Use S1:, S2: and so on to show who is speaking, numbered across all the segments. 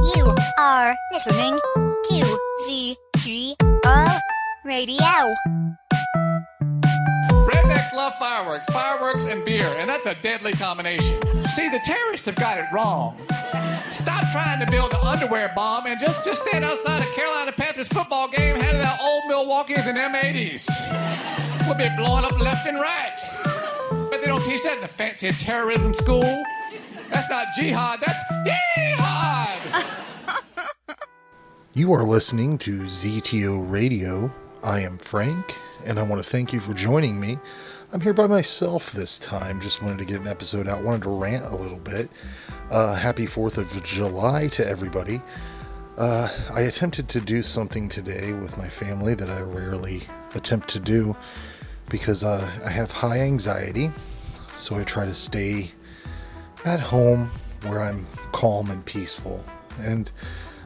S1: You are listening to ZTO Radio.
S2: Rednecks love fireworks and beer, and that's a deadly combination. See, the terrorists have got it wrong. Stop trying to build an underwear bomb and just stand outside a Carolina Panthers football game handing out old Milwaukee's and M80s. We'll be blowing up left and right. But they don't teach that in the fancy terrorism school. That's not jihad, that's yeehad!
S3: You are listening to ZTO Radio. I am Frank, and I want to thank you for joining me. I'm here by myself this time. Just wanted to get an episode out. Wanted to rant a little bit. Happy 4th of July to everybody. I attempted to do something today with my family that I rarely attempt to do because I have high anxiety. So I try to stay at home where I'm calm and peaceful. And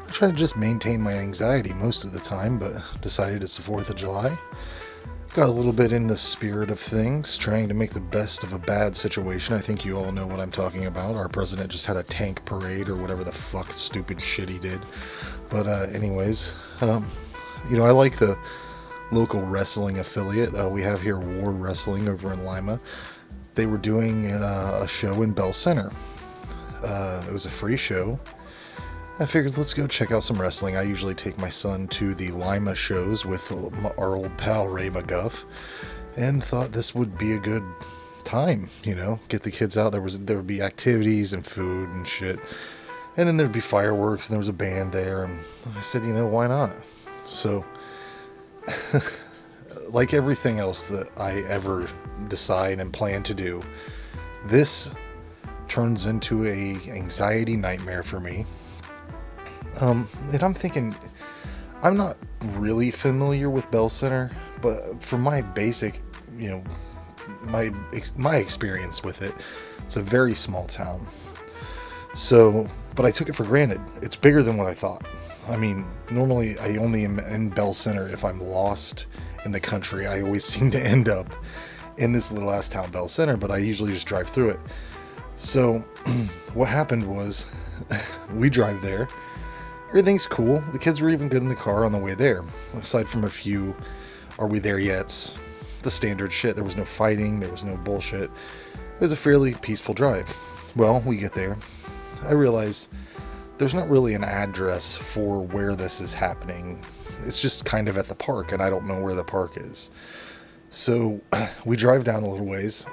S3: I try to just maintain my anxiety most of the time, but decided it's the 4th of July. Got a little bit in the spirit of things, trying to make the best of a bad situation. I think you all know what I'm talking about. Our president just had a tank parade or whatever the fuck stupid shit he did. But anyways, I like the local wrestling affiliate. We have here War Wrestling over in Lima. They were doing a show in Bell Center. It was a free show. I figured let's go check out some wrestling. I usually take my son to the Lima shows with our old pal Ray McGuff, and thought this would be a good time, get the kids out. There would be activities and food and shit, and then there'd be fireworks, and there was a band there, and I said, why not? So, like everything else that I ever decide and plan to do, this turns into a anxiety nightmare for me. And I'm thinking, I'm not really familiar with Bell Center, but for my basic, my experience with it, it's a very small town. So, but I took it for granted. It's bigger than what I thought. I mean, normally I only am in Bell Center if I'm lost in the country. I always seem to end up in this little ass town, Bell Center, but I usually just drive through it. So, what happened was, we drive there. Everything's cool. The kids were even good in the car on the way there. Aside from a few, are we there yet? The standard shit. There was no fighting. There was no bullshit. It was a fairly peaceful drive. Well, we get there. I realize there's not really an address for where this is happening. It's just kind of at the park, and I don't know where the park is. So we drive down a little ways.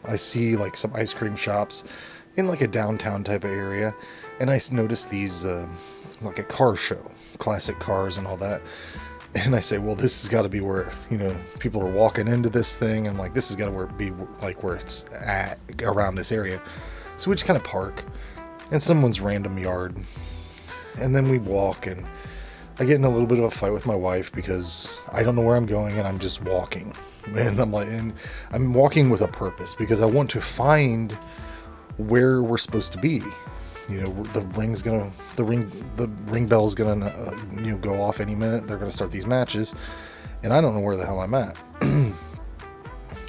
S3: I see like some ice cream shops in like a downtown type of area. And I noticed these, like a car show, classic cars and all that. And I say, well, this has got to be where, people are walking into this thing. I'm like, this has got to be like where it's at around this area. So we just kind of park in someone's random yard. And then we walk, and I get in a little bit of a fight with my wife because I don't know where I'm going and I'm just walking. And I'm walking with a purpose because I want to find where we're supposed to be. The ring bell's gonna go off any minute. They're gonna start these matches, and I don't know where the hell I'm at.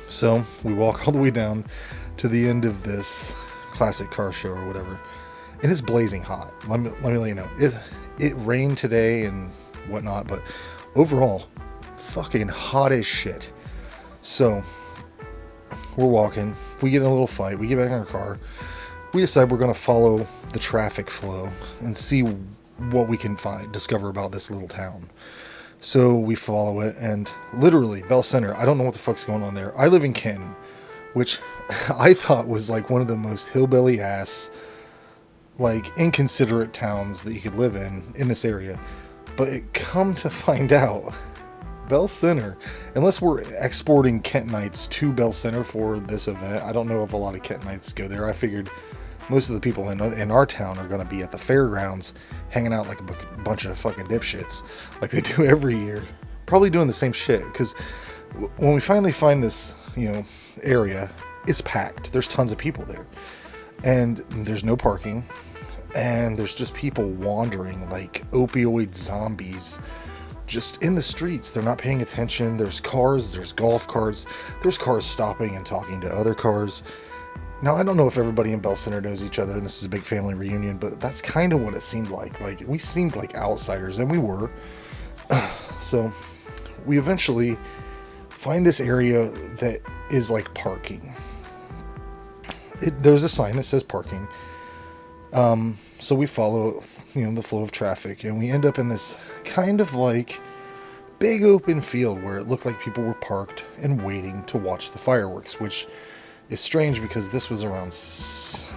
S3: So we walk all the way down to the end of this classic car show or whatever, and it's blazing hot. Let me let you know. It rained today and whatnot, but overall, fucking hot as shit. So we're walking. We get in a little fight. We get back in our car. We decide we're going to follow the traffic flow and see what we can discover about this little town. So we follow it, and literally, Bell Center, I don't know what the fuck's going on there. I live in Canton, which I thought was like one of the most hillbilly ass, like inconsiderate towns that you could live in this area. But come to find out, Bell Center, unless we're exporting Kentonites to Bell Center for this event, I don't know if a lot of Kentonites go there. I figured most of the people in our town are going to be at the fairgrounds hanging out like a bunch of fucking dipshits like they do every year. Probably doing the same shit, because when we finally find this, area, it's packed. There's tons of people there. And there's no parking. And there's just people wandering like opioid zombies just in the streets. They're not paying attention. There's cars, there's golf carts, there's cars stopping and talking to other cars. Now, I don't know if everybody in Bell Center knows each other and this is a big family reunion, but that's kind of what it seemed like. Like, we seemed like outsiders, and we were. So, we eventually find this area that is like parking. There's a sign that says parking. So we follow, the flow of traffic, and we end up in this kind of like big open field where it looked like people were parked and waiting to watch the fireworks, which is strange because this was around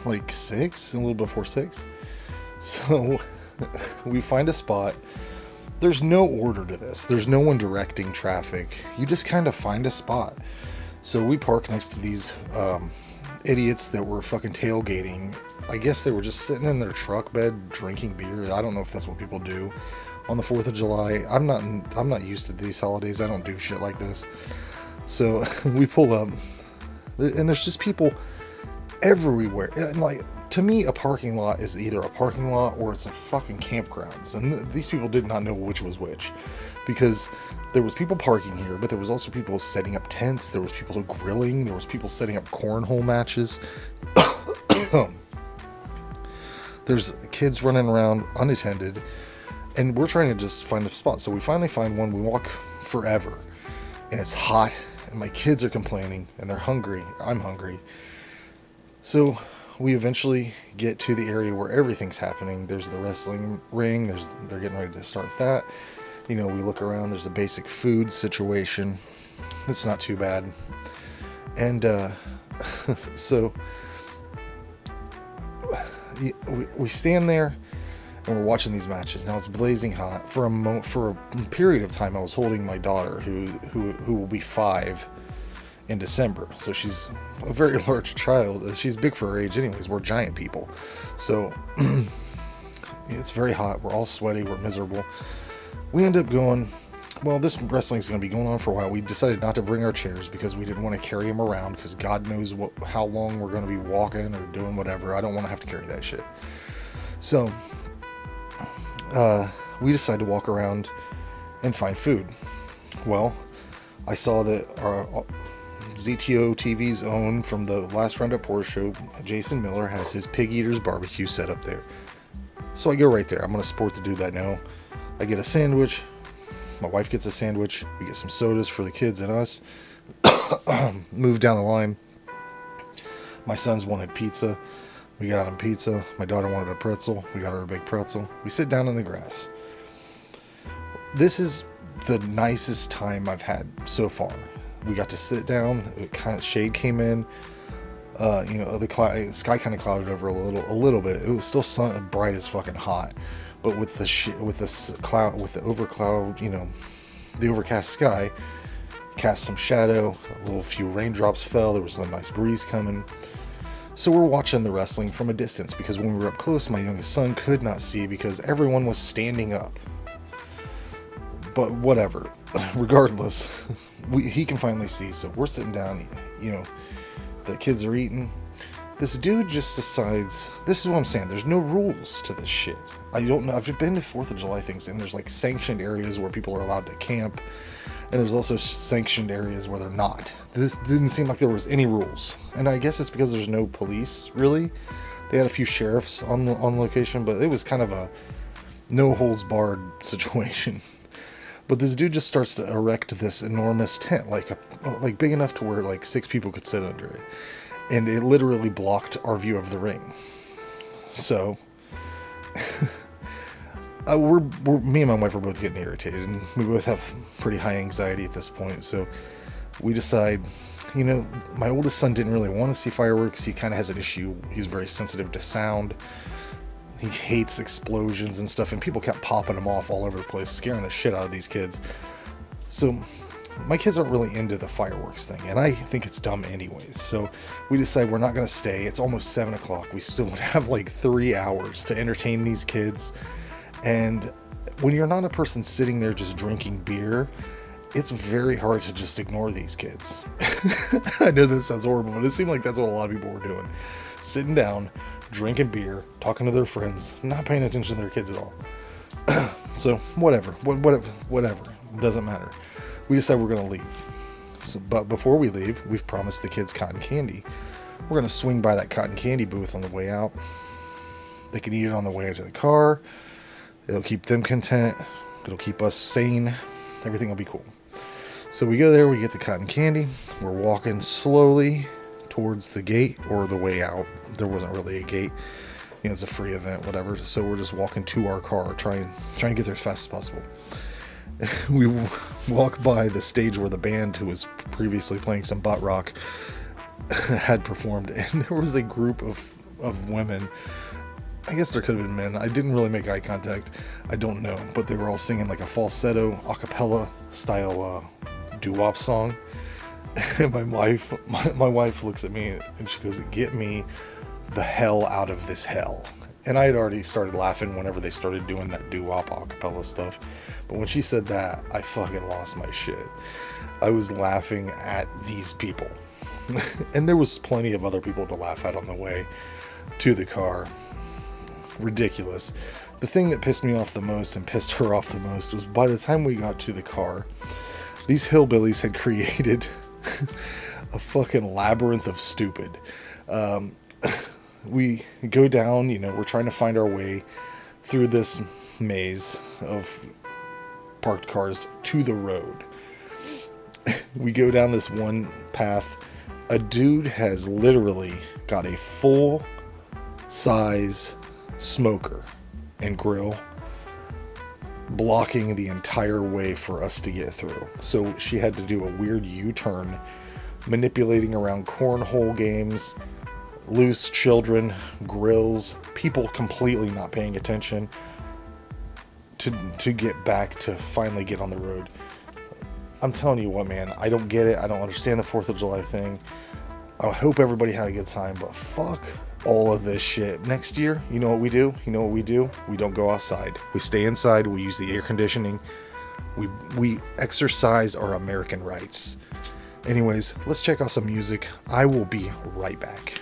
S3: like 6, a little before 6. So we find a spot. There's no order to this. There's no one directing traffic. You just kind of find a spot. So we park next to these idiots that were fucking tailgating. I guess they were just sitting in their truck bed drinking beer. I don't know if that's what people do on the 4th of July. I'm not used to these holidays. I don't do shit like this. So we pull up, and there's just people everywhere. And like, to me, a parking lot is either a parking lot or it's a fucking campgrounds. And these people did not know which was which, because there was people parking here, but there was also people setting up tents. There was people grilling. There was people setting up cornhole matches. There's kids running around unattended, and we're trying to just find a spot. So we finally find one. We walk forever, and it's hot, and my kids are complaining, and they're hungry. I'm hungry. So we eventually get to the area where everything's happening. There's the wrestling ring. They're getting ready to start that. We look around. There's a basic food situation. It's not too bad. And so we stand there and we're watching these matches. Now it's blazing hot. For a period of time, I was holding my daughter, who will be 5 in December. So she's a very large child. She's big for her age anyways. We're giant people. So it's very hot. We're all sweaty. We're miserable. We end up going, well, this wrestling's going to be going on for a while. We decided not to bring our chairs because we didn't want to carry them around, because God knows how long we're going to be walking or doing whatever. I don't want to have to carry that shit. So we decided to walk around and find food. Well, I saw that our ZTOTV's own, from the last Roundup Horror Show, Jason Miller, has his Pig Eaters barbecue set up there. So I go right there. I'm going to support the dude that I know. I get a sandwich. My wife gets a sandwich. We get some sodas for the kids and us. Move down the line. My sons wanted pizza. We got him pizza. My daughter wanted a pretzel. We got her a big pretzel. We sit down in the grass. This is the nicest time I've had so far. We got to sit down. It kind of, shade came in. The sky kind of clouded over a little bit. It was still bright as fucking hot. But with the overcast sky, cast some shadow. A few raindrops fell. There was a nice breeze coming. So we're watching the wrestling from a distance, because when we were up close, my youngest son could not see because everyone was standing up. But whatever. Regardless, he can finally see. So we're sitting down. The kids are eating. This dude just decides, this is what I'm saying, there's no rules to this shit. I don't know, I've been to 4th of July things, and there's like sanctioned areas where people are allowed to camp, and there's also sanctioned areas where they're not. This didn't seem like there was any rules, and I guess it's because there's no police, really. They had a few sheriffs on location, but it was kind of a no-holds-barred situation. But this dude just starts to erect this enormous tent, like big enough to where like 6 people could sit under it. And it literally blocked our view of the ring. So, me and my wife are both getting irritated, and we both have pretty high anxiety at this point. So we decide, my oldest son didn't really want to see fireworks. He kind of has an issue. He's very sensitive to sound. He hates explosions and stuff, and people kept popping him off all over the place, scaring the shit out of these kids. So my kids aren't really into the fireworks thing, and I think it's dumb anyways. So we decide we're not going to stay. It's almost 7 o'clock. We still would have like 3 hours to entertain these kids. And when you're not a person sitting there just drinking beer, it's very hard to just ignore these kids. I know this sounds horrible, but it seemed like that's what a lot of people were doing. Sitting down, drinking beer, talking to their friends, not paying attention to their kids at all. So whatever. Doesn't matter. We decide we're going to leave. But before we leave, we've promised the kids cotton candy. We're going to swing by that cotton candy booth on the way out. They can eat it on the way to the car. It'll keep them content. It'll keep us sane. Everything will be cool. So we go there, we get the cotton candy. We're walking slowly towards the gate or the way out. There wasn't really a gate. You know, it's a free event, whatever. So we're just walking to our car, trying to get there as fast as possible. We walk by the stage where the band who was previously playing some butt rock had performed, and there was a group of women. I guess there could have been men. I didn't really make eye contact. I don't know, but they were all singing like a falsetto, a cappella style doo-wop song. And my wife looks at me and she goes, "Get me the hell out of this hell." And I had already started laughing whenever they started doing that doo-wop a cappella stuff. But when she said that, I fucking lost my shit. I was laughing at these people. And there was plenty of other people to laugh at on the way to the car. Ridiculous. The thing that pissed me off the most and pissed her off the most was by the time we got to the car, these hillbillies had created a fucking labyrinth of stupid. We go down, you know, we're trying to find our way through this maze of parked cars to the road. We go down this one path. A dude has literally got a full size smoker and grill blocking the entire way for us to get through. So she had to do a weird U-turn, manipulating around cornhole games, loose children, grills, people completely not paying attention to get back to finally get on the road. I'm telling you what, man, I don't get it. I don't understand the 4th of July thing. I hope everybody had a good time, but fuck all of this shit. Next year, you know what we do? We don't go outside. We stay inside. We use the air conditioning. We exercise our American rights. Anyways, let's check out some music. I will be right back.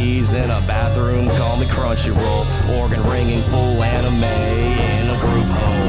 S4: knees in a bathroom, call me Crunchyroll. Organ ringing, full anime in a group home.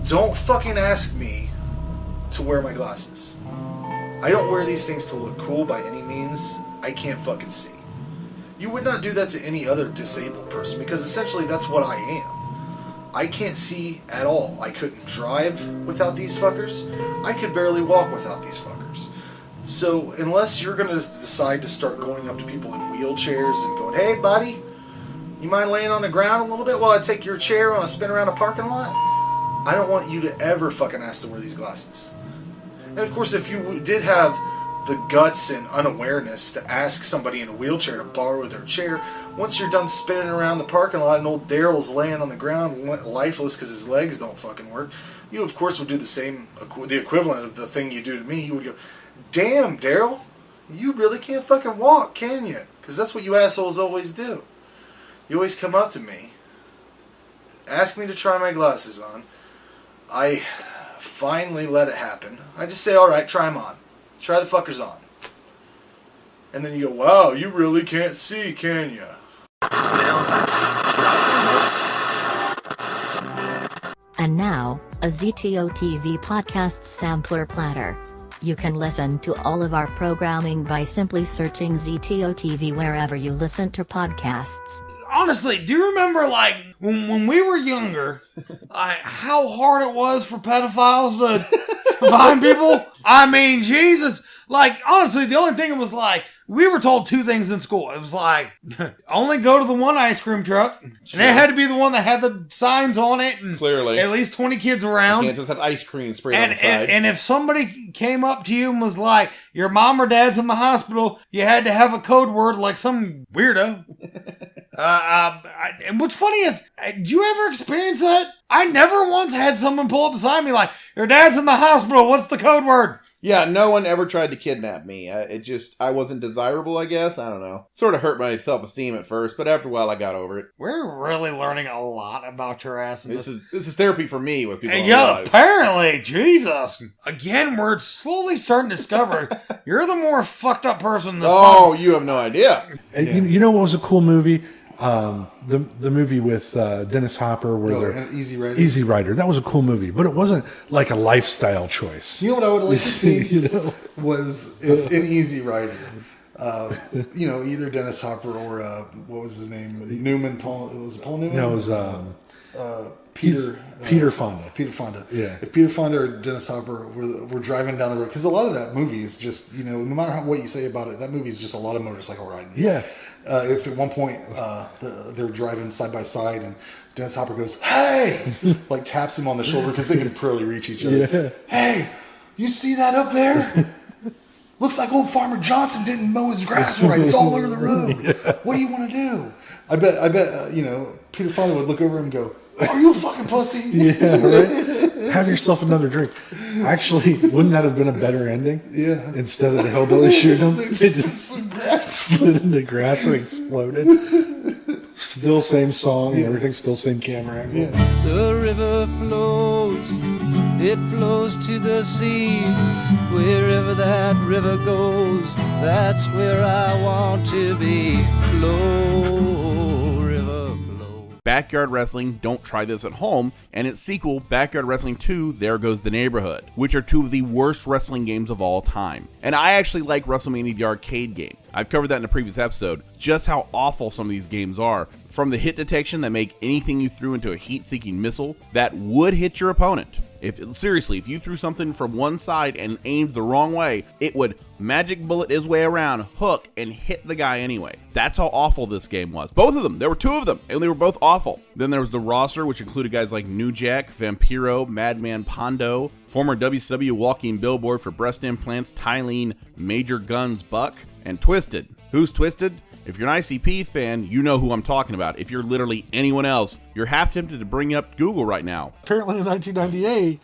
S5: Don't fucking ask me to wear my glasses. I don't wear these things to look cool by any means. I can't fucking see. You would not do that to any other disabled person because essentially that's what I am. I can't see at all. I couldn't drive without these fuckers. I could barely walk without these fuckers. So unless you're going to decide to start going up to people in wheelchairs and going, hey buddy, you mind laying on the ground a little bit while I take your chair on a spin around a parking lot? I don't want you to ever fucking ask to wear these glasses. And of course, if you did have the guts and unawareness to ask somebody in a wheelchair to borrow their chair, once you're done spinning around the parking lot and old Daryl's laying on the ground lifeless because his legs don't fucking work, you of course would do the same, the equivalent of the thing you do to me. You would go, damn Daryl, you really can't fucking walk, can you? Because that's what you assholes always do. You always come up to me, ask me to try my glasses on. I finally let it happen. I just say, alright, try them on. Try the fuckers on. And then you go, wow, you really can't see, can you?
S6: And now, a ZTOTV podcast sampler platter. You can listen to all of our programming by simply searching ZTOTV wherever you listen to podcasts.
S7: Honestly, do you remember, like, when we were younger, how hard it was for pedophiles to find people? I mean, Jesus. Like, honestly, the only thing was, like, we were told two things in school. It was like, only go to the one ice cream truck. Sure. And it had to be the one that had the signs on it. And
S8: clearly.
S7: At least 20 kids around.
S8: You can't just have ice cream sprayed on the side.
S7: And if somebody came up to you and was like, your mom or dad's in the hospital, you had to have a code word like some weirdo. And what's funny is, did you ever experience that? I never once had someone pull up beside me like, your dad's in the hospital, what's the code word?
S8: Yeah, no one ever tried to kidnap me. I wasn't desirable, I guess. I don't know. Sort of hurt my self-esteem at first, but after a while I got over it.
S7: We're really learning a lot about your ass.
S8: This is therapy for me with people.
S7: Yeah, apparently, Jesus. Again, we're slowly starting to discover you're the more fucked up person in this
S8: Oh, you have no idea.
S3: And you know what was a cool movie? The movie with Dennis Hopper where
S5: Easy Rider.
S3: Easy Rider. That was a cool movie, but it wasn't like a lifestyle choice.
S5: You know what I would like to see was if in Easy Rider, either Dennis Hopper or what was his name? Newman Paul. Was it Paul Newman?
S3: No, it was Peter Fonda.
S5: Peter Fonda.
S3: Yeah.
S5: If Peter Fonda or Dennis Hopper were driving down the road, because a lot of that movie is just no matter what you say about it, that movie is just a lot of motorcycle riding.
S3: Yeah.
S5: If at one point they're driving side by side and Dennis Hopper goes, hey, like taps him on the shoulder because they can probably reach each other. Yeah. Hey, you see that up there? Looks like old Farmer Johnson didn't mow his grass right. It's all over the road. Yeah. What do you want to do? I bet Peter Fonda would look over and go, are you a fucking pussy?
S3: Yeah, right? Have yourself another drink. Actually, wouldn't that have been a better ending?
S5: Yeah.
S3: Instead of the hillbilly shooting him,
S5: they just
S3: slid in the grass and exploded. Still same song, and everything still same camera angle.
S5: Yeah.
S9: The river flows, it flows to the sea. Wherever that river goes, that's where I want to be. Flow, river, flow.
S10: Backyard Wrestling, Don't Try This at Home, and its sequel, Backyard Wrestling 2, There Goes the Neighborhood, which are two of the worst wrestling games of all time. And I actually like WrestleMania the arcade game. I've covered that in a previous episode, just how awful some of these games are. From the hit detection that make anything you threw into a heat-seeking missile that would hit your opponent. Seriously, if you threw something from one side and aimed the wrong way, it would magic bullet his way around, hook, and hit the guy anyway. That's how awful this game was. Both of them. There were two of them, and they were both awful. Then there was the roster, which included guys like New Jack, Vampiro, Madman Pondo, former WCW walking billboard for breast implants, Tylene, Major Guns Buck, and Twisted. Who's Twisted? If you're an ICP fan, you know who I'm talking about. If you're literally anyone else, you're half tempted to bring up Google right now.
S11: Apparently in 1998,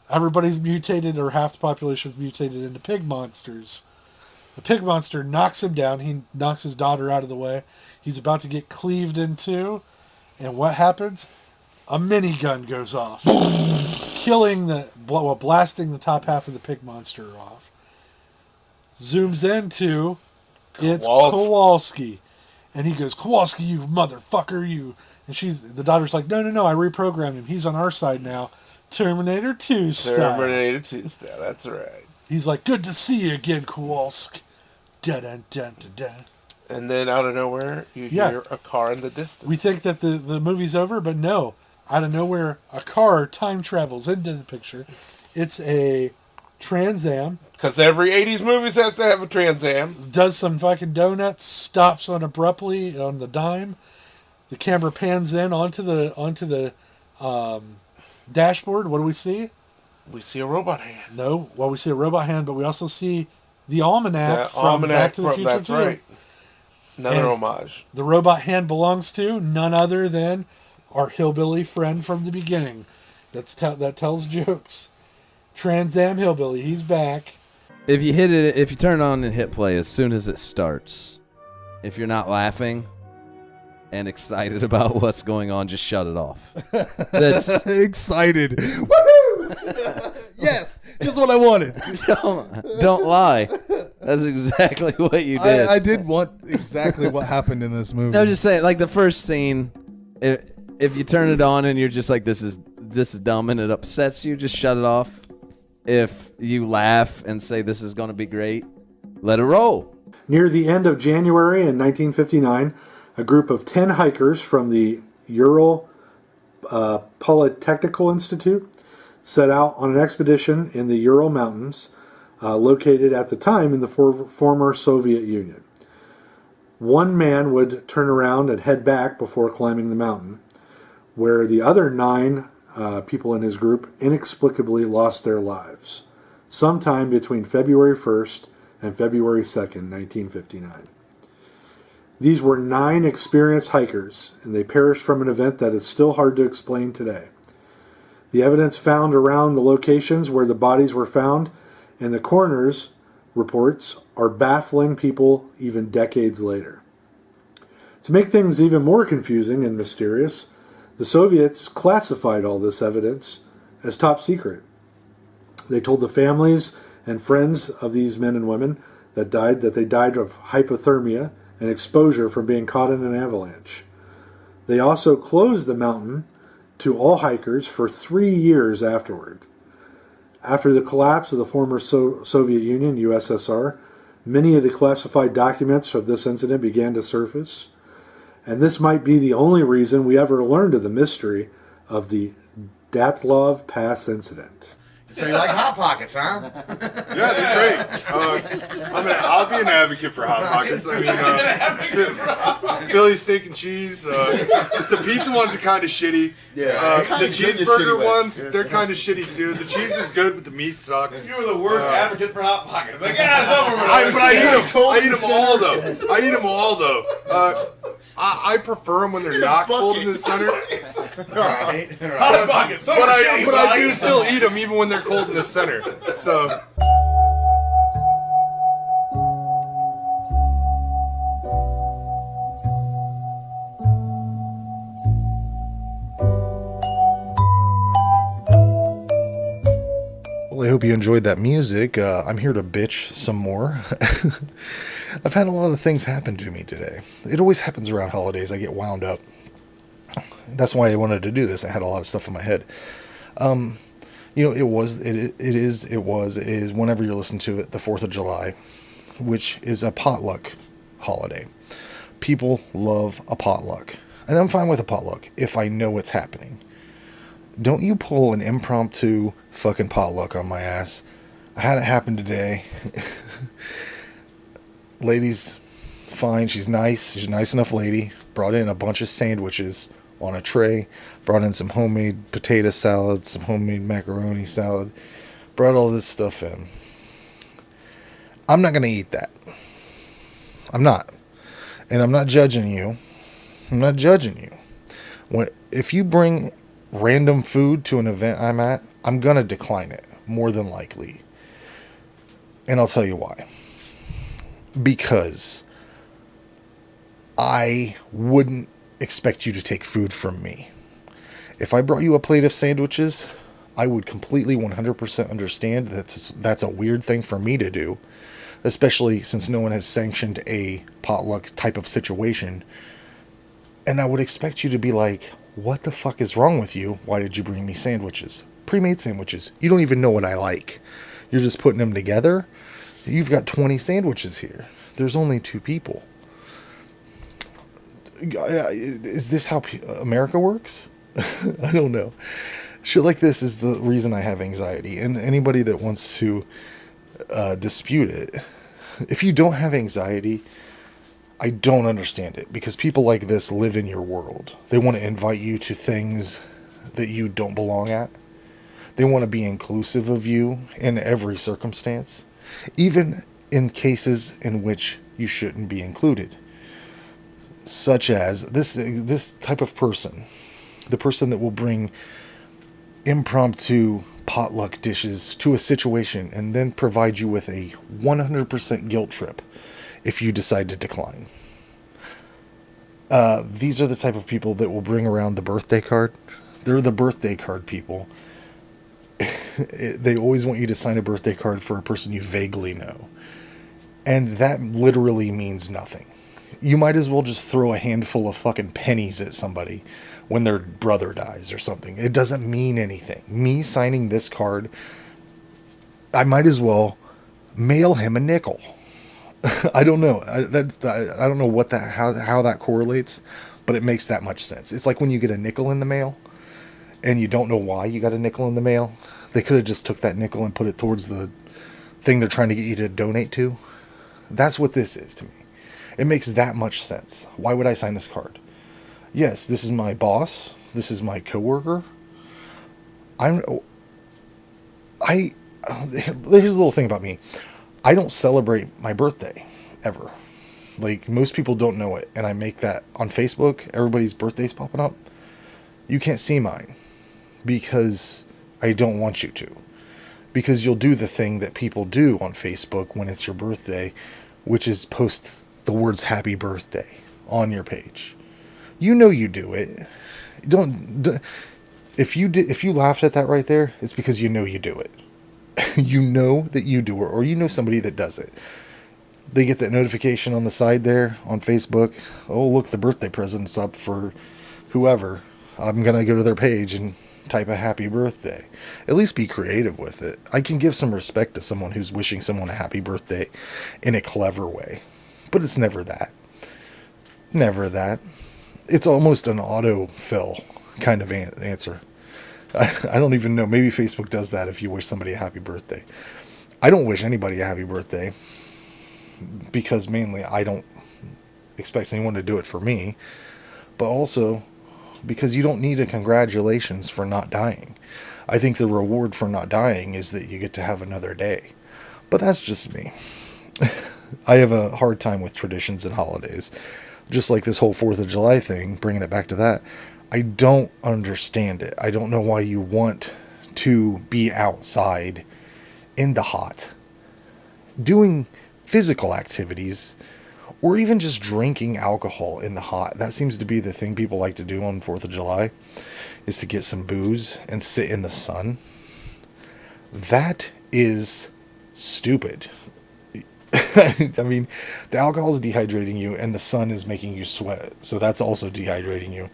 S11: everybody's mutated, or half the population is mutated into pig monsters. The pig monster knocks him down. He knocks his daughter out of the way. He's about to get cleaved in two. And what happens? A minigun goes off, blasting the top half of the pig monster off. Zooms into... It's Kowalski. And he goes, Kowalski, you motherfucker, you. And the daughter's like, no, I reprogrammed him. He's on our side now. Terminator 2 style.
S12: Terminator 2 style, that's right.
S11: He's like, good to see you again, Kowalski. Dun-dun-dun-dun-dun.
S12: And then out of nowhere, you hear a car in the distance.
S11: We think that the movie's over, but no. Out of nowhere, a car time travels into the picture. It's a Trans Am.
S12: Because every 80s movie has to have a Trans Am.
S11: Does some fucking donuts, stops on abruptly on the dime. The camera pans in onto the dashboard. What do we see?
S12: We see a robot hand.
S11: No, well, we see a robot hand, but we also see the almanac from Back to the Future
S12: that's
S11: 2.
S12: Right. Another homage.
S11: The robot hand belongs to none other than our hillbilly friend from the beginning. That tells jokes. Trans Am Hillbilly, he's back.
S9: If you turn it on and hit play as soon as it starts, if you're not laughing and excited about what's going on, just shut it off. That's
S3: excited. Woohoo! Yes, just what I wanted.
S9: Don't lie. That's exactly what you did.
S3: I did want exactly what happened in this movie.
S9: I'm just saying, like the first scene, if you turn it on and you're just like, this is dumb and it upsets you, just shut it off. If you laugh and say this is going to be great, let it roll.
S11: Near the end of January in 1959, a group of 10 hikers from the Ural Polytechnical Institute set out on an expedition in the Ural Mountains, located at the time in the former Soviet Union. One man would turn around and head back before climbing the mountain, where the other 9 people in his group inexplicably lost their lives, sometime between February 1st and February 2nd, 1959. These were 9 experienced hikers, and they perished from an event that is still hard to explain today. The evidence found around the locations where the bodies were found and the coroner's reports are baffling people even decades later. To make things even more confusing and mysterious, the Soviets classified all this evidence as top secret. They told the families and friends of these men and women that they died of hypothermia and exposure from being caught in an avalanche. They also closed the mountain to all hikers for 3 years afterward. After the collapse of the former Soviet Union, USSR, many of the classified documents of this incident began to surface. And this might be the only reason we ever learned of the mystery of the Dyatlov Pass incident.
S13: So you like Hot Pockets, huh?
S14: Yeah, they're great. I'll be an advocate for Hot Pockets. I mean, Philly steak and cheese. The pizza ones are kind of shitty.
S13: Yeah.
S14: The cheeseburger ones, they're kind of shitty too. The cheese is good, but the meat sucks.
S13: You were the worst advocate for Hot Pockets. Like, yeah, it's over with.
S14: But I eat them all though. I eat them all though. I prefer them when they're not cold in the center.
S13: Right. Hot Pockets.
S14: But I do still eat them even when they're cold in the center. So.
S3: Well, I hope you enjoyed that music. I'm here to bitch some more. I've had a lot of things happen to me today. It always happens around holidays. I get wound up. That's why I wanted to do this. I had a lot of stuff in my head. It is whenever you're listening to it, the 4th of July, which is a potluck holiday. People love a potluck. And I'm fine with a potluck if I know what's happening. Don't you pull an impromptu fucking potluck on my ass. I had it happen today. Lady's fine. She's nice. She's a nice enough lady. Brought in a bunch of sandwiches on a tray. Brought in some homemade potato salad, some homemade macaroni salad. Brought all this stuff in. I'm not going to eat that. I'm not. And I'm not judging you. I'm not judging you. If you bring random food to an event I'm at, I'm going to decline it, more than likely. And I'll tell you why. Because I wouldn't expect you to take food from me. If I brought you a plate of sandwiches, I would completely 100% understand that's a weird thing for me to do, especially since no one has sanctioned a potluck type of situation. And I would expect you to be like, what the fuck is wrong with you? Why did you bring me sandwiches? Pre-made sandwiches. You don't even know what I like. You're just putting them together. You've got 20 sandwiches here. There's only 2 people. Is this how America works? I don't know. Shit like this is the reason I have anxiety. And anybody that wants to dispute it, if you don't have anxiety, I don't understand it. Because people like this live in your world. They want to invite you to things that you don't belong at. They want to be inclusive of you in every circumstance. Even in cases in which you shouldn't be included. Such as this type of person. The person that will bring impromptu potluck dishes to a situation and then provide you with a 100% guilt trip if you decide to decline. These are the type of people that will bring around the birthday card. They're the birthday card people. They always want you to sign a birthday card for a person you vaguely know. And that literally means nothing. You might as well just throw a handful of fucking pennies at somebody when their brother dies or something. It doesn't mean anything. Me signing this card, I might as well mail him a nickel. I don't know. I don't know how that correlates, but it makes that much sense. It's like when you get a nickel in the mail and you don't know why you got a nickel in the mail. They could have just took that nickel and put it towards the thing they're trying to get you to donate to. That's what this is to me. It makes that much sense. Why would I sign this card? Yes, this is my boss. This is my coworker. Here's a little thing about me. I don't celebrate my birthday ever. Like, most people don't know it. And I make that on Facebook. Everybody's birthday's popping up. You can't see mine because I don't want you to. Because you'll do the thing that people do on Facebook when it's your birthday, which is post the words happy birthday on your page. You know you do it. If you laughed at that right there, it's because you know you do it. You know that you do it, or you know somebody that does it. They get that notification on the side there on Facebook. Oh, look, the birthday present's up for whoever. I'm going to go to their page and type a happy birthday. At least be creative with it. I can give some respect to someone who's wishing someone a happy birthday in a clever way. But it's never that. Never that. It's almost an autofill kind of answer. I don't even know. Maybe Facebook does that if you wish somebody a happy birthday. I don't wish anybody a happy birthday because mainly I don't expect anyone to do it for me. But also because you don't need a congratulations for not dying. I think the reward for not dying is that you get to have another day. But that's just me. I have a hard time with traditions and holidays. Just like this whole 4th of July thing, bringing it back to that. I don't understand it. I don't know why you want to be outside in the hot, doing physical activities, or even just drinking alcohol in the hot. That seems to be the thing people like to do on 4th of July, is to get some booze and sit in the sun. That is stupid. I mean, the alcohol is dehydrating you and the sun is making you sweat. So that's also dehydrating you.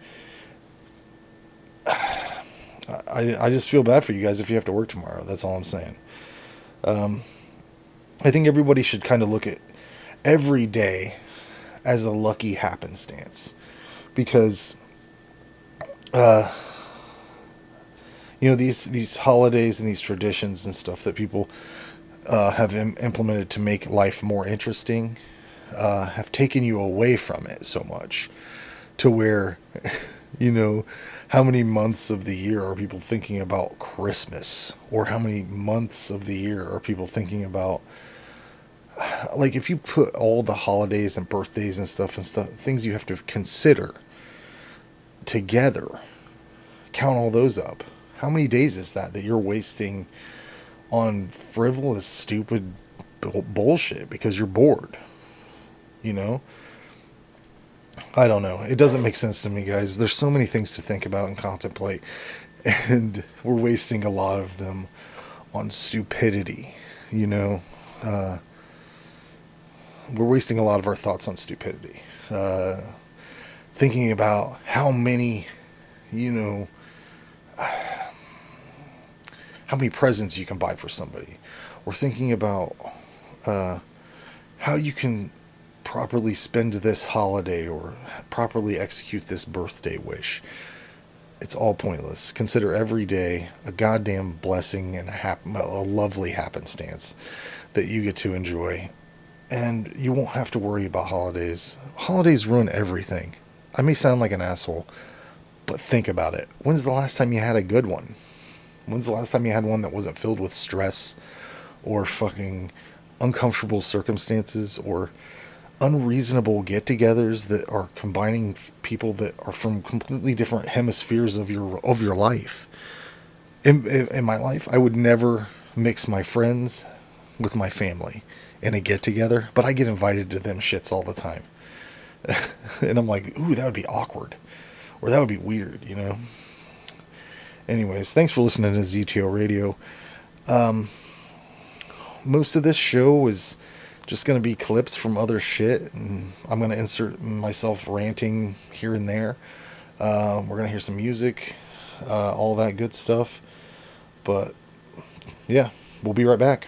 S3: I just feel bad for you guys if you have to work tomorrow. That's all I'm saying. I think everybody should kind of look at every day as a lucky happenstance, because these holidays and these traditions and stuff that people have implemented to make life more interesting have taken you away from it so much, to where how many months of the year are people thinking about Christmas, or how many months of the year are people thinking about, like, if you put all the holidays and birthdays and stuff, things you have to consider together, count all those up. How many days is that you're wasting on frivolous, stupid bullshit because you're bored? I don't know. It doesn't make sense to me, guys. There's so many things to think about and contemplate, and we're wasting a lot of them on stupidity. We're wasting a lot of our thoughts on stupidity. Thinking about how many presents you can buy for somebody, or thinking about how you can properly spend this holiday or properly execute this birthday wish. It's all pointless. Consider every day a goddamn blessing and a lovely happenstance that you get to enjoy, and you won't have to worry about holidays. Holidays ruin everything. I may sound like an asshole, but think about it. When's the last time you had a good one? When's the last time you had one that wasn't filled with stress or fucking uncomfortable circumstances or unreasonable get-togethers that are combining people that are from completely different hemispheres of your life? In my life, I would never mix my friends with my family in a get-together, but I get invited to them shits all the time. And I'm like, ooh, that would be awkward, or that would be weird, Anyways, thanks for listening to ZTO Radio. Most of this show is just going to be clips from other shit, and I'm going to insert myself ranting here and there. We're going to hear some music, all that good stuff. But yeah, we'll be right back.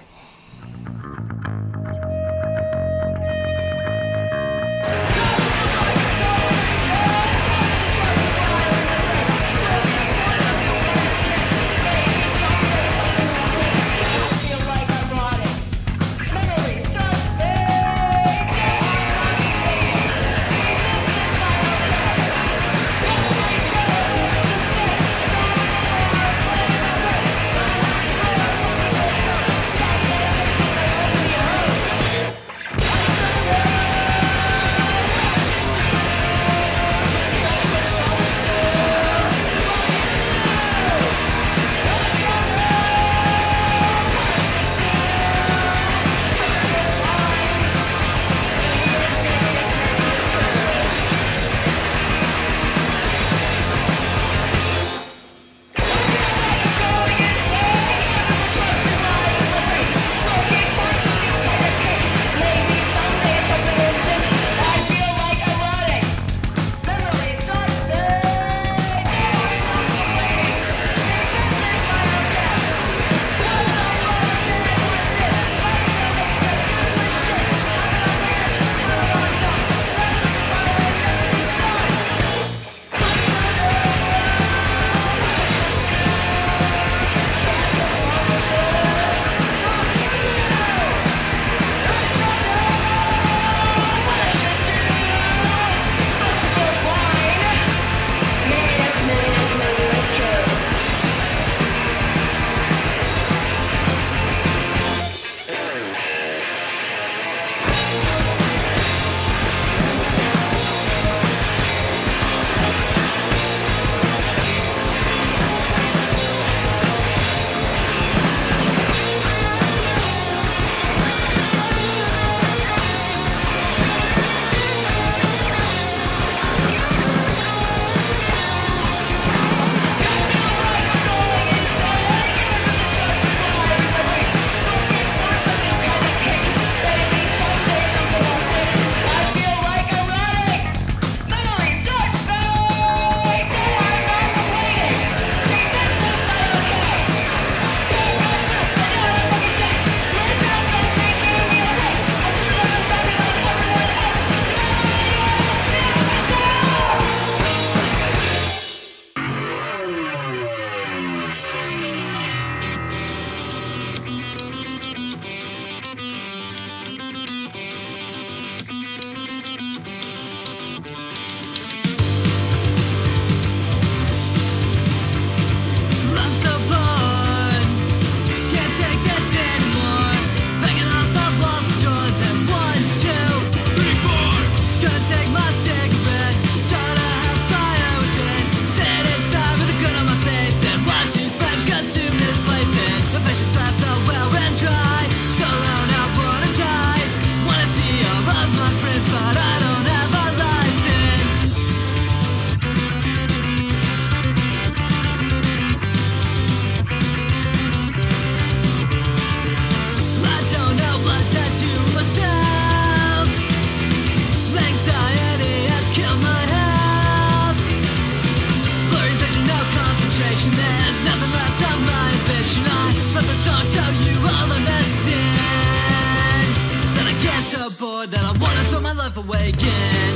S15: again.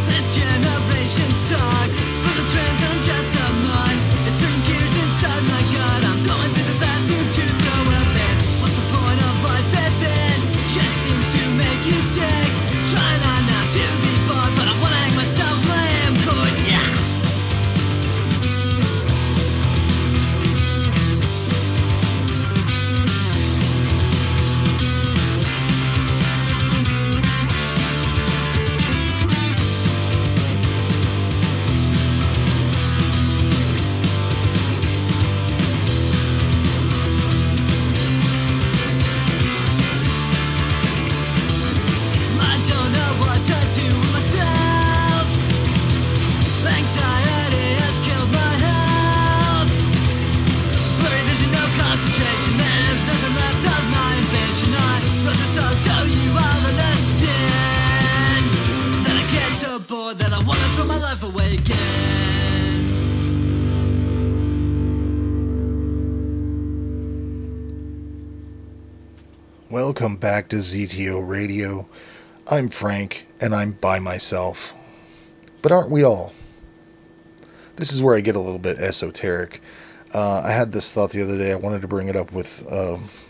S15: This generation sucks. For the trends, I'm just a mud. It's certain gears inside my gut. I'm going to the bathroom to throw up in. What's the point of life if it just seems to make you sick? Trying not to be bored, but I wanna hang myself my am cord, yeah! I don't know what to do with myself. Anxiety has killed my health. Blurry vision, no concentration. There's nothing left of my ambition. I wrote this song so you all understand that I get so bored that I wanna throw my life away again.
S3: Welcome back to ZTO Radio. I'm Frank, and I'm by myself. But aren't we all? This is where I get a little bit esoteric. I had this thought the other day. I wanted to bring it up with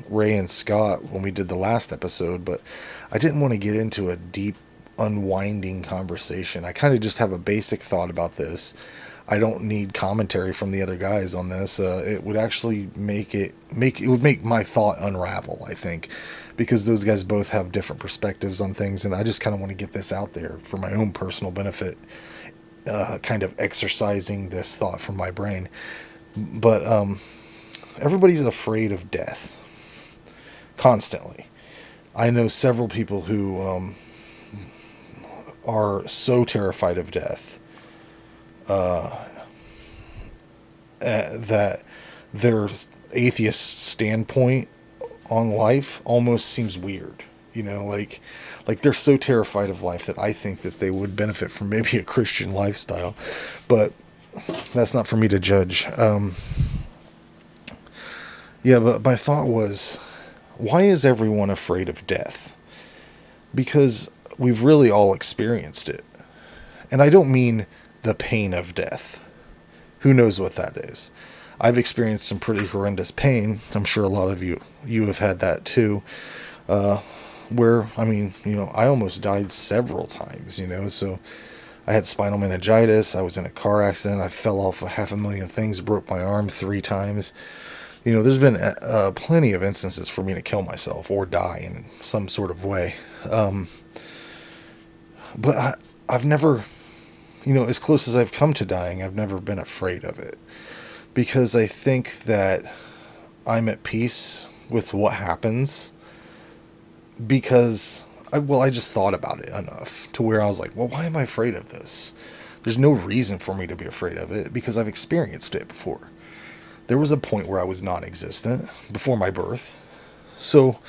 S3: Ray and Scott when we did the last episode, but I didn't want to get into a deep, unwinding conversation. I kind of just have a basic thought about this. I don't need commentary from the other guys on this. It would actually it would make my thought unravel, I think, because those guys both have different perspectives on things, and I just kind of want to get this out there for my own personal benefit, kind of exercising this thought from my brain. But everybody's afraid of death constantly. I know several people who are so terrified of death that their atheist standpoint on life almost seems weird. You know, like they're so terrified of life that I think that they would benefit from maybe a Christian lifestyle, but that's not for me to judge. Yeah, but my thought was, why is everyone afraid of death? Because we've really all experienced it. And I don't mean the pain of death. Who knows what that is? I've experienced some pretty horrendous pain. I'm sure a lot of you have had that too. Where, I mean, you know, I almost died several times, you know, so I had spinal meningitis. I was in a car accident. I fell off 500,000 things, broke my arm 3 times. You know, there's been plenty of instances for me to kill myself or die in some sort of way. But I've never, you know, as close as I've come to dying, I've never been afraid of it. Because I think that I'm at peace with what happens. Because, I just thought about it enough to where I was like, well, why am I afraid of this? There's no reason for me to be afraid of it because I've experienced it before. There was a point where I was non-existent before my birth. So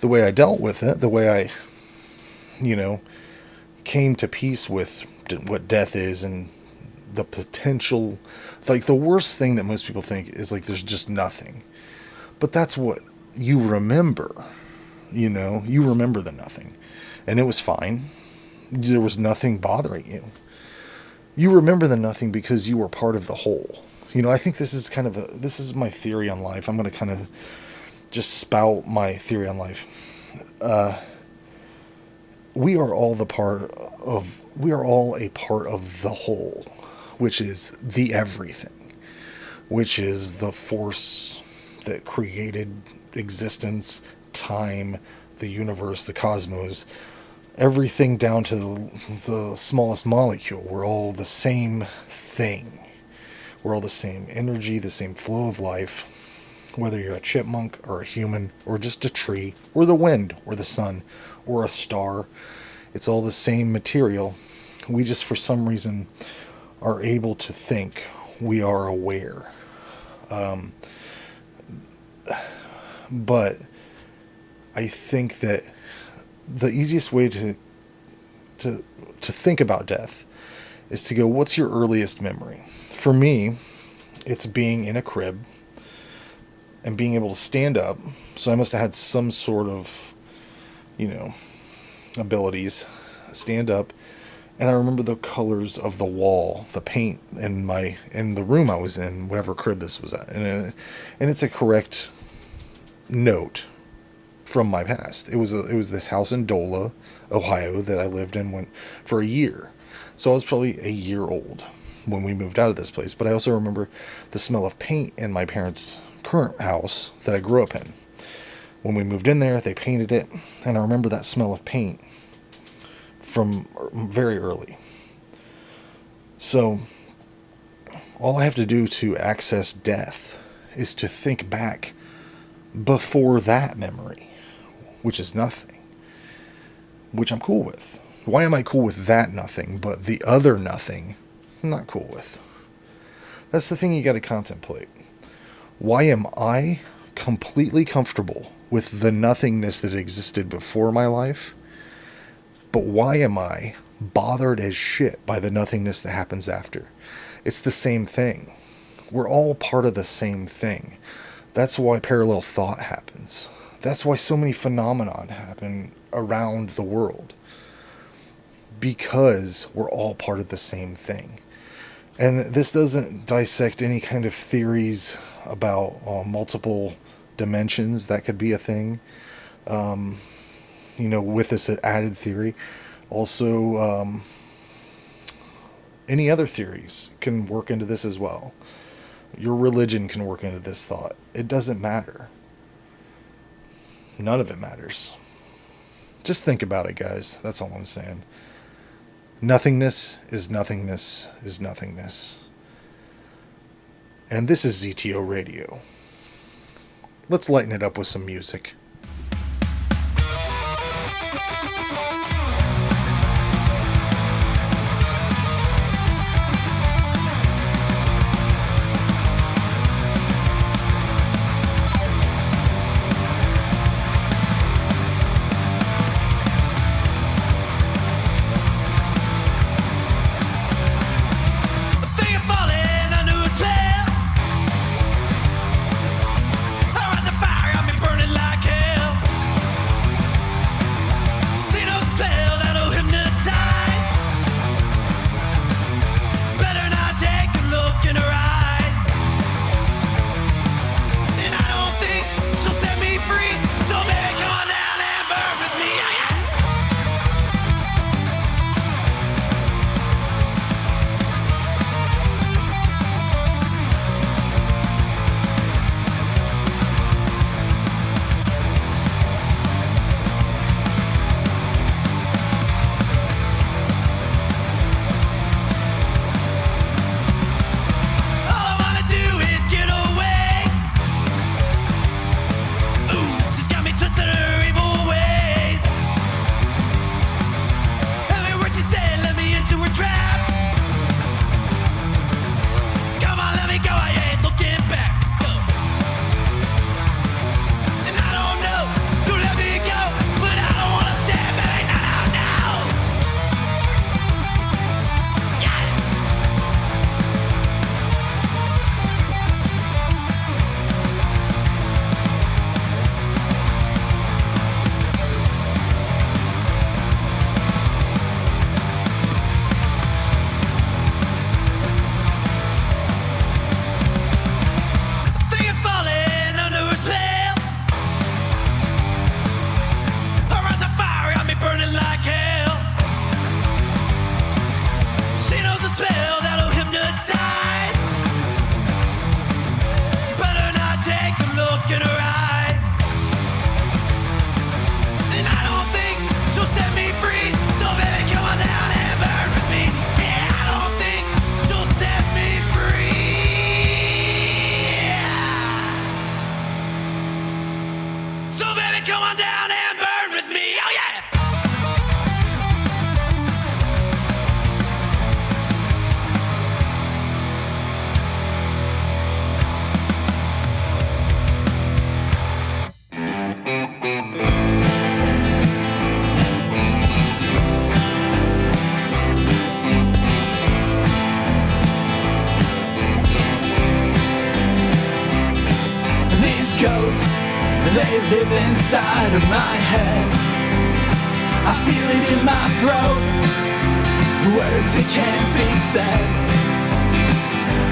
S3: the way I dealt with it, the way I, you know, came to peace with what death is and the potential, like the worst thing that most people think is like there's just nothing. But that's what you remember. You know, you remember the nothing. And it was fine. There was nothing bothering you. You remember the nothing because you were part of the whole. You know, I think this is kind of this is my theory on life. I'm going to kind of just spout my theory on life. We are all a part of the whole, which is the everything, which is the force that created existence, time, the universe, the cosmos, everything down to the smallest molecule. We're all the same thing. We're all the same energy, the same flow of life, whether you're a chipmunk or a human or just a tree or the wind or the sun or a star. It's all the same material. We just, for some reason, are able to think. We are aware. But I think that the easiest way to to think about death is to go, what's your earliest memory? For me, it's being in a crib and being able to stand up. So I must have had some sort of, abilities. Stand up. And I remember the colors of the wall, the paint in the room I was in, whatever crib this was at. And it's a correct note from my past. It was this house in Dola, Ohio, that I lived in for a year. So I was probably a year old when we moved out of this place. But I also remember the smell of paint in my parents' current house that I grew up in. When we moved in there, they painted it, and I remember that smell of paint from very early. So all I have to do to access death is to think back before that memory, which is nothing, which I'm cool with. Why am I cool with that nothing, but the other nothing I'm not cool with? That's the thing you got to contemplate. Why am I completely comfortable with the nothingness that existed before my life? But why am I bothered as shit by the nothingness that happens after? It's the same thing. We're all part of the same thing. That's why parallel thought happens. That's why so many phenomenon happen around the world. Because we're all part of the same thing. And this doesn't dissect any kind of theories about multiple dimensions. That could be a thing. With this added theory. Also, any other theories can work into this as well. Your religion can work into this thought. It doesn't matter. None of it matters. Just think about it, guys. That's all I'm saying. Nothingness is nothingness is nothingness. And this is ZTO Radio. Let's lighten it up with some music.
S15: they live inside of my head. I feel it in my throat, words that can't be said.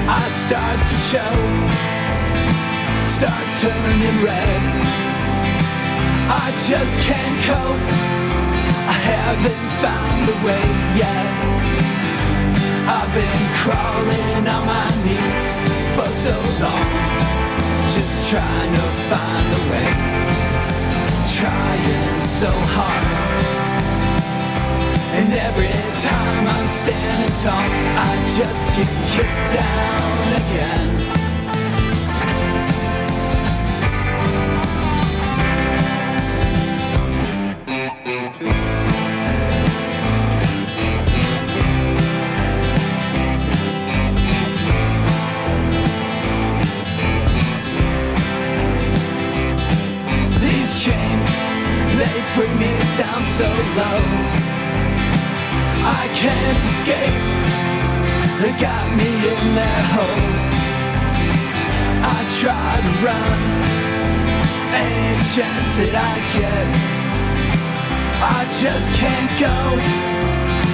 S15: I start to choke, start turning red. I just can't cope, I haven't found a way yet. I've been crawling on my knees for so long, just trying to find a way, trying so hard. And every time I'm standing tall, I just get kicked down again. These chains, they bring me down so low, I can't escape, they got me in their hole. I try to run, any chance that I get, I just can't go,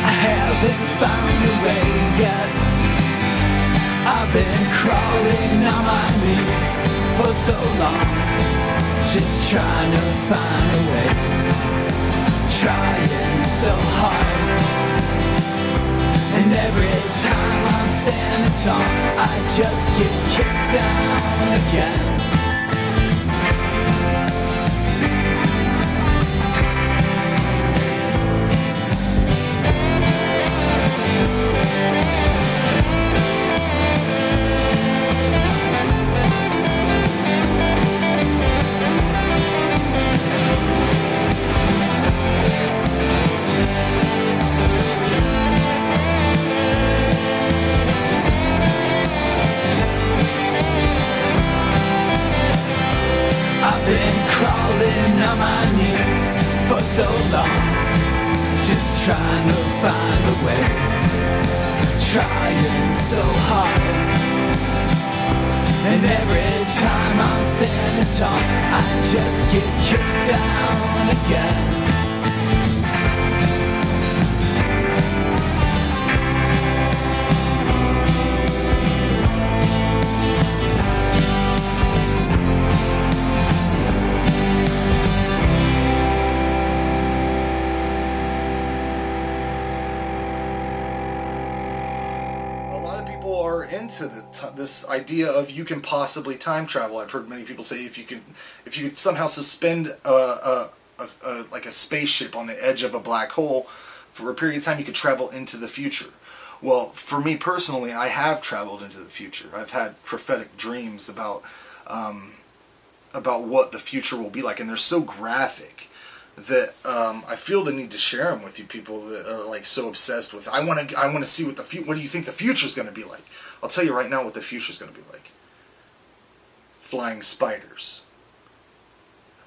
S15: I haven't found a way yet. I've been crawling on my knees for so long, just trying to find a way, trying so hard. And every time I'm standing tall, I just get kicked down again. Crawling on my knees for so long, just trying to find a way, trying so hard. And every time I'm standing tall, I just get kicked down again.
S5: Into this idea of you can possibly time travel. I've heard many people say if you could somehow suspend like a spaceship on the edge of a black hole for a period of time, you could travel into the future. Well, for me personally, I have traveled into the future. I've had prophetic dreams about what the future will be like, and they're so graphic that I feel the need to share them with you people that are like so obsessed with. I want to see what what do you think the future is going to be like? I'll tell you right now what the future is going to be like. Flying spiders.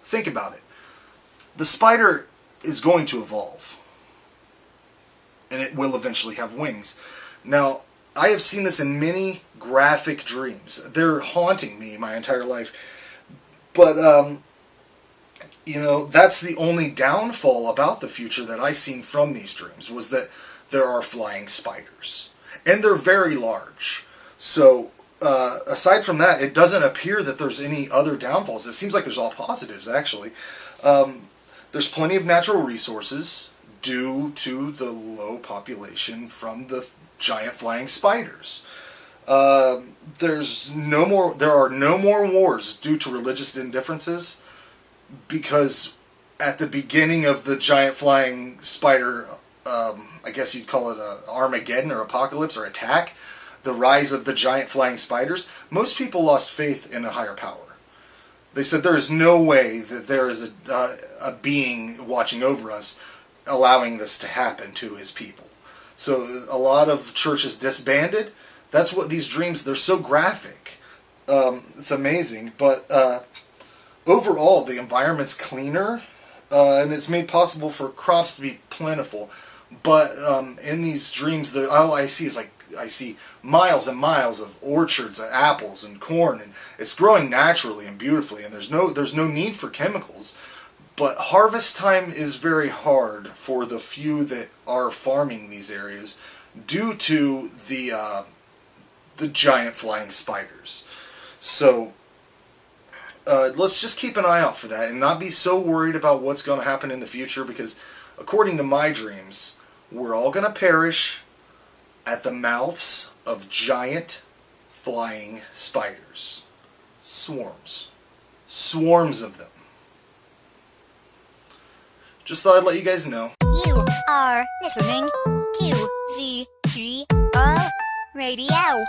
S5: Think about it. The spider is going to evolve, and it will eventually have wings. Now, I have seen this in many graphic dreams. They're haunting me my entire life. But that's the only downfall about the future that I seen from these dreams, was that there are flying spiders. And they're very large. So, aside from that, it doesn't appear that there's any other downfalls. It seems like there's all positives, actually. There's plenty of natural resources due to the low population from the giant flying spiders. There are no more wars due to religious indifferences, because at the beginning of the giant flying spider, I guess you'd call it a Armageddon or apocalypse or attack, the rise of the giant flying spiders, most people lost faith in a higher power. They said there is no way that there is a being watching over us allowing this to happen to his people. So a lot of churches disbanded. That's what these dreams, they're so graphic. It's amazing. But overall, the environment's cleaner, and it's made possible for crops to be plentiful. But in these dreams, all I see is like I see miles and miles of orchards of apples and corn, and it's growing naturally and beautifully, and there's no need for chemicals. But harvest time is very hard for the few that are farming these areas due to the giant flying spiders. So let's just keep an eye out for that and not be so worried about what's going to happen in the future, because according to my dreams, we're all going to perish at the mouths of giant flying spiders. Swarms. Swarms of them. Just thought I'd let you guys know.
S1: You are listening to ZTO Radio.